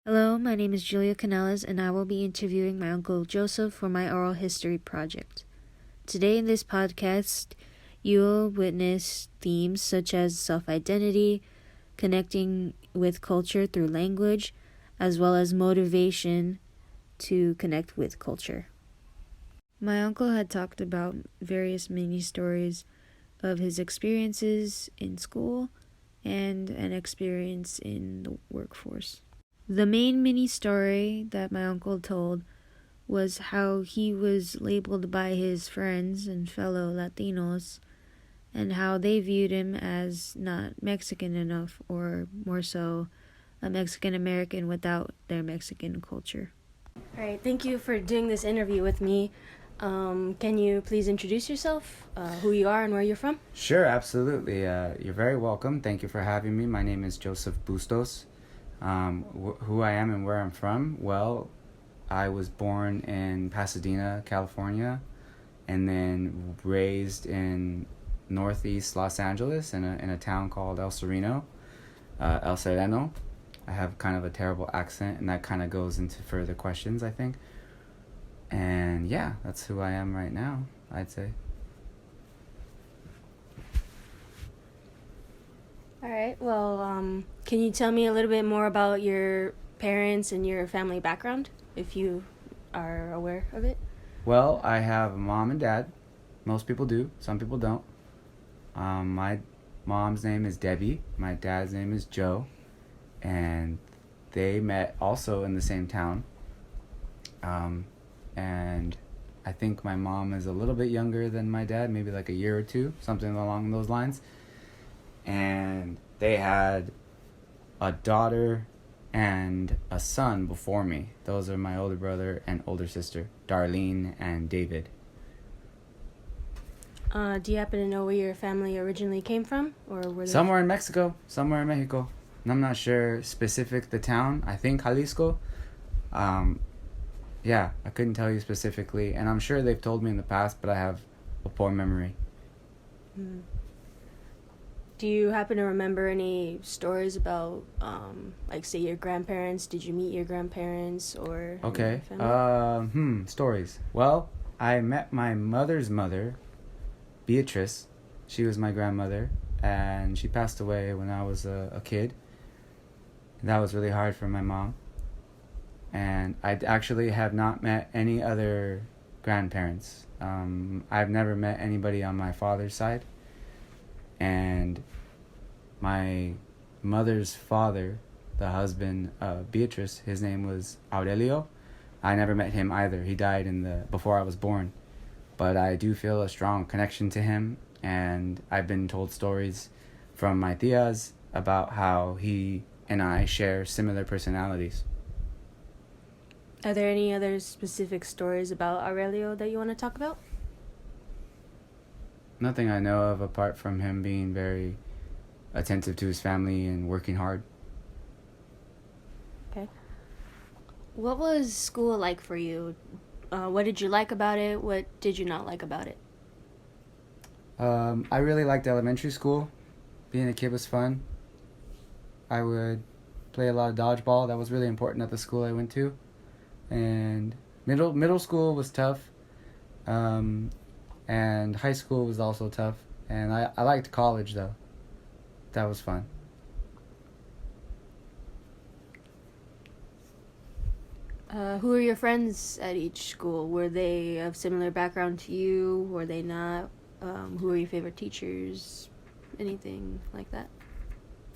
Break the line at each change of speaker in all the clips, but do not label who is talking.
Hello, my name is Julia Canellas, and I will be interviewing my Uncle Joseph for my oral history project. Today in this podcast, you will witness themes such as self-identity, connecting with culture through language, as well as motivation to connect with culture. My uncle had talked about various mini stories of his experiences in school and an experience in the workforce. The main mini story that my uncle told was how he was labeled by his friends and fellow Latinos and how they viewed him as not Mexican enough, or more so, a Mexican American without their Mexican culture.
All right, thank you for doing this interview with me. Can you please introduce yourself, who you are and where you're from?
Sure, absolutely. You're very welcome. Thank you for having me. My name is Joseph Bustos. Who I am and where I'm from? Well, I was born in Pasadena, California, and then raised in northeast Los Angeles in a town called El Sereno. El Sereno. I have kind of a terrible accent, and that kind of goes into further questions, I think. And yeah, that's who I am right now, I'd say.
All right, well, can you tell me a little bit more about your parents and your family background, if you are aware of it?
Well, I have a mom and dad. Most people do, some people don't. My mom's name is Debbie. My dad's name is Joe. And they met also in the same town. And I think my mom is a little bit younger than my dad, maybe like a year or two, something along those lines. And they had a daughter and a son before me. Those are my older brother and older sister, Darlene and David.
Do you happen to know where your family originally came from, or were they
Somewhere in Mexico, somewhere in Mexico. And I'm not sure specific the town. I think Jalisco. Yeah, I couldn't tell you specifically, and I'm sure they've told me in the past, but I have a poor memory.
Do you happen to remember any stories about, like, say, your grandparents? Did you meet your grandparents or
Okay.
your family?
Stories. Well, I met my mother's mother, Beatrice. She was my grandmother, and she passed away when I was a kid. That was really hard for my mom. And I actually have not met any other grandparents. I've never met anybody on my father's side. And my mother's father, the husband of Beatrice, his name was Aurelio. I never met him either. He died before I was born. But I do feel a strong connection to him, and I've been told stories from my tias about how he and I share similar personalities.
Are there any other specific stories about Aurelio that you want to talk about?
Nothing I know of apart from him being very attentive to his family and working hard.
Okay. What was school like for you? What did you like about it? What did you not like about it?
I really liked elementary school. Being a kid was fun. I would play a lot of dodgeball. That was really important at the school I went to. And middle school was tough. And high school was also tough. And I liked college, though. That was fun.
Who were your friends at each school? Were they of similar background to you? Were they not? Who were your favorite teachers? Anything like that?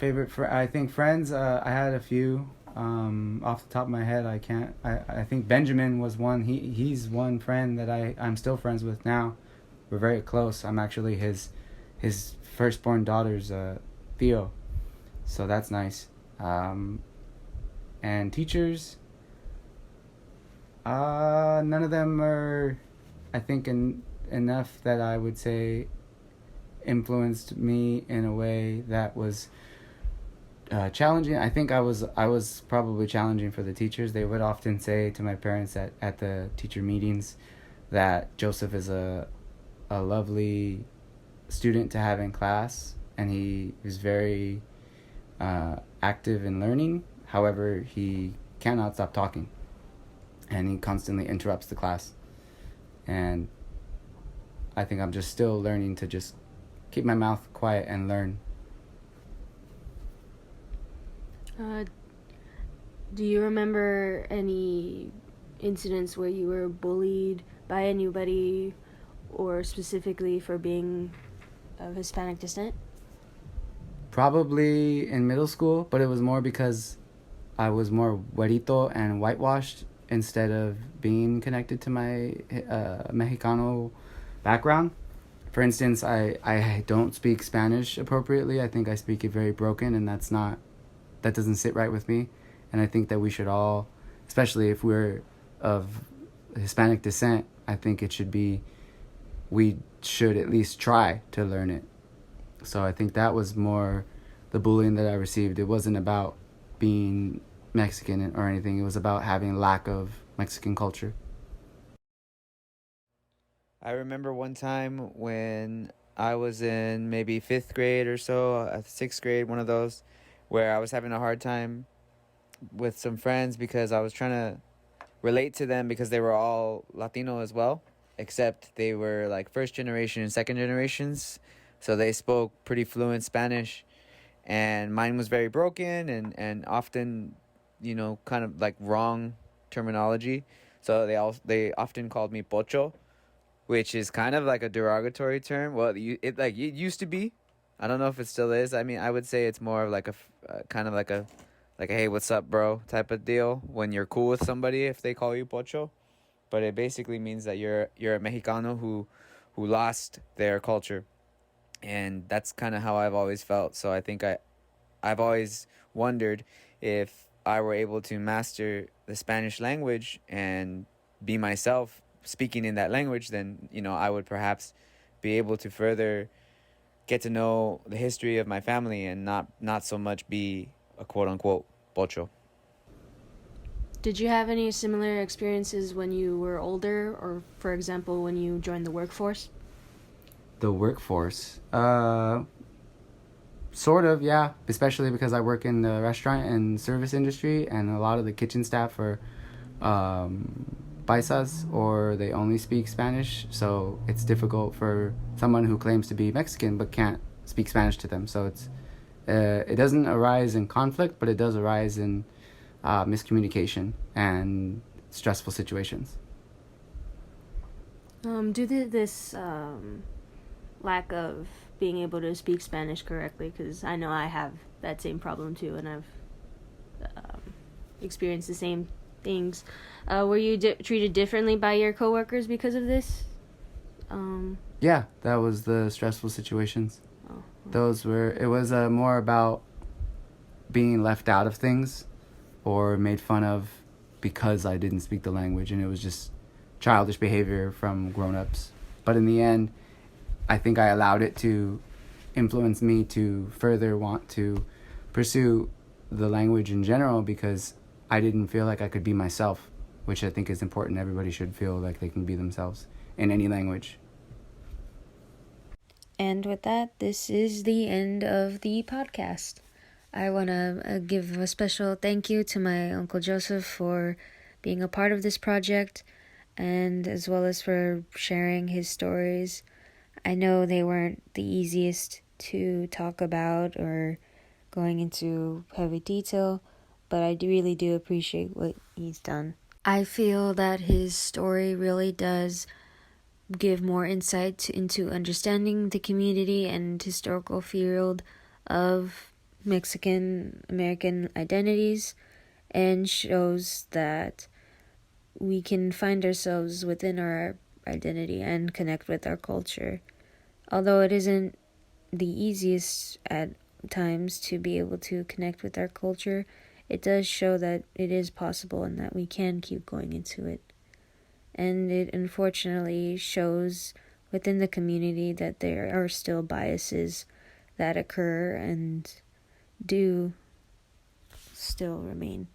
I think friends, I had a few. Off the top of my head, I think Benjamin was one. He's one friend that I'm still friends with now. We're very close. I'm actually his firstborn daughter's Theo, so that's nice. And teachers, none of them are, I think, enough that I would say influenced me in a way that was challenging. I think I was probably challenging for the teachers. They would often say to my parents at the teacher meetings that Joseph is a lovely student to have in class, and he is very active in learning. However, he cannot stop talking. And he constantly interrupts the class. And I think I'm just still learning to just keep my mouth quiet and learn.
Do you remember any incidents where you were bullied by anybody, or specifically for being of Hispanic descent?
Probably in middle school, but it was more because I was more güerito and whitewashed instead of being connected to my Mexicano background. For instance, I don't speak Spanish appropriately. I think I speak it very broken, and that doesn't sit right with me. And I think that we should all, especially if we're of Hispanic descent, I think we should at least try to learn it. So I think that was more the bullying that I received. It wasn't about being Mexican or anything. It was about having lack of Mexican culture.
I remember one time when I was in maybe fifth grade or so, sixth grade, one of those, where I was having a hard time with some friends because I was trying to relate to them because they were all Latino as well, except they were like first generation and second generations. So they spoke pretty fluent Spanish, and mine was very broken and often, kind of like wrong terminology. So they often called me pocho, which is kind of like a derogatory term. Well, it used to be. I don't know if it still is. I mean, I would say it's more of like kind of like a hey, what's up, bro type of deal when you're cool with somebody if they call you pocho. But it basically means that you're a Mexicano who lost their culture, and that's kind of how I've always felt. So I think I've always wondered if I were able to master the Spanish language and be myself speaking in that language, then, I would perhaps be able to further get to know the history of my family and not so much be a quote unquote pocho.
Did you have any similar experiences when you were older, or for example, when you joined the workforce?
The workforce, sort of, yeah. Especially because I work in the restaurant and service industry, and a lot of the kitchen staff are paisas, or they only speak Spanish. So it's difficult for someone who claims to be Mexican but can't speak Spanish to them. So it doesn't arise in conflict, but it does arise in miscommunication and stressful situations.
Due to this lack of being able to speak Spanish correctly, because I know I have that same problem too, and I've experienced the same things. Were you treated differently by your coworkers because of this?
Yeah, that was the stressful situations. It was more about being left out of things or made fun of because I didn't speak the language, and it was just childish behavior from grown-ups. But in the end, I think I allowed it to influence me to further want to pursue the language in general because I didn't feel like I could be myself, which I think is important. Everybody should feel like they can be themselves in any language.
And with that, this is the end of the podcast. I want to give a special thank you to my Uncle Joseph for being a part of this project, and as well as for sharing his stories. I know they weren't the easiest to talk about or going into heavy detail, but I really do appreciate what he's done. I feel that his story really does give more insight into understanding the community and historical field of Mexican American identities, and shows that we can find ourselves within our identity and connect with our culture. Although it isn't the easiest at times to be able to connect with our culture, it does show that it is possible and that we can keep going into it. And it unfortunately shows within the community that there are still biases that occur and do still remain.